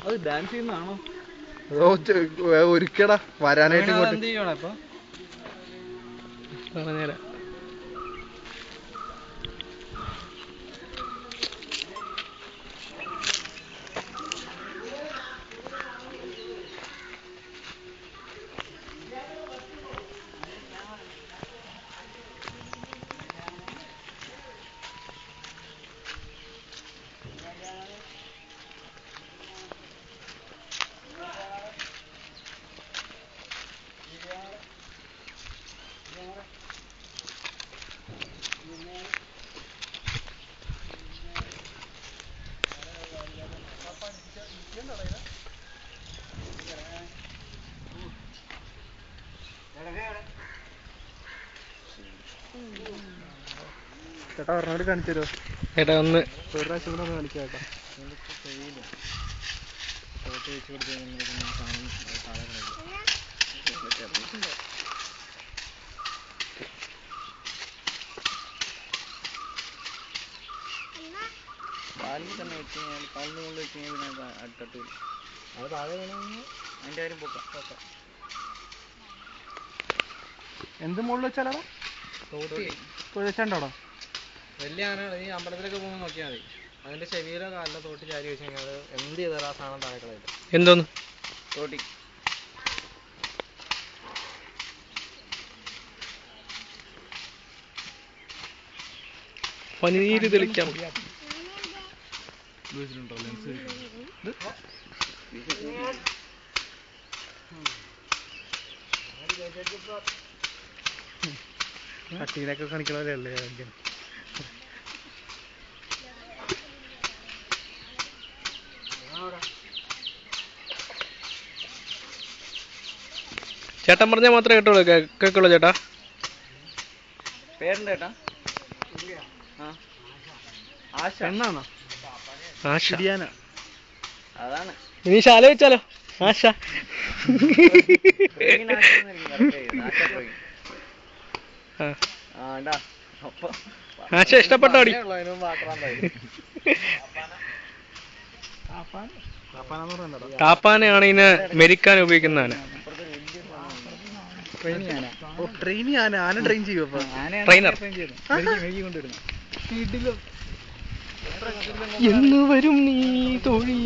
അത് ഡാൻസ് ചെയ്യുന്നതാണോ? ഒരുക്കടാ വരാനായിട്ട് ചേട്ടാ ഒരെണ്ണോട് കാണിച്ചു തരുമോ? ചേട്ടാ ഒന്ന് ഒരു പ്രാവശ്യം കൂടെ ഒന്ന് കളിക്കാം ചേട്ടാ. കാലിൽ തന്നെ വെച്ച് കഴിഞ്ഞാൽ കാലിന് കൊണ്ട് വെച്ച് കഴിഞ്ഞാൽ പിന്നെ അടുത്തട്ടു അത് താഴെ വേണമെങ്കിൽ അതിൻ്റെ കാര്യം പോക്കാം. എന്ത് മുകളിൽ വെച്ചാലാടാ? കുഴച്ചാണ്ടോടാ? വലിയ ആന ഈ അമ്പലത്തിലൊക്കെ പോകുമ്പോൾ നോക്കിയാൽ മതി. അതിന്റെ ചെവിയിലോ കാലിലോ തോട്ടി ചാരി വെച്ച് കഴിഞ്ഞാൽ അത് എന്ത് ചെയ്താലും ആ സാധനം താഴെ കളയില്ല. എന്തോന്ന് തോട്ടി പനിനീര് തെളിക്കാൻ കട്ടീനൊക്കെ കാണിക്കണല്ലേ? ചേട്ടൻ പറഞ്ഞാൽ മാത്രമേ കേട്ടോളൂ കേൾക്കുള്ളൂ ചേട്ടാ. പേരെന്താ ചേട്ടാ? ആശ എന്നാണോ? ആശ അതാണ്. ഇനി ശാല വെച്ചാലോ? ആശ ആശ ഇഷ്ടപ്പെട്ടോടി? കാപ്പാനയാണ് ഇതിനെ മെരിക്കാൻ ഉപയോഗിക്കുന്നതാണ്. ട്രെയിൻ ആന ട്രെയിൻ ചെയ്യും. ട്രെയിനർ എന്ന് വരും നീ തൊഴി.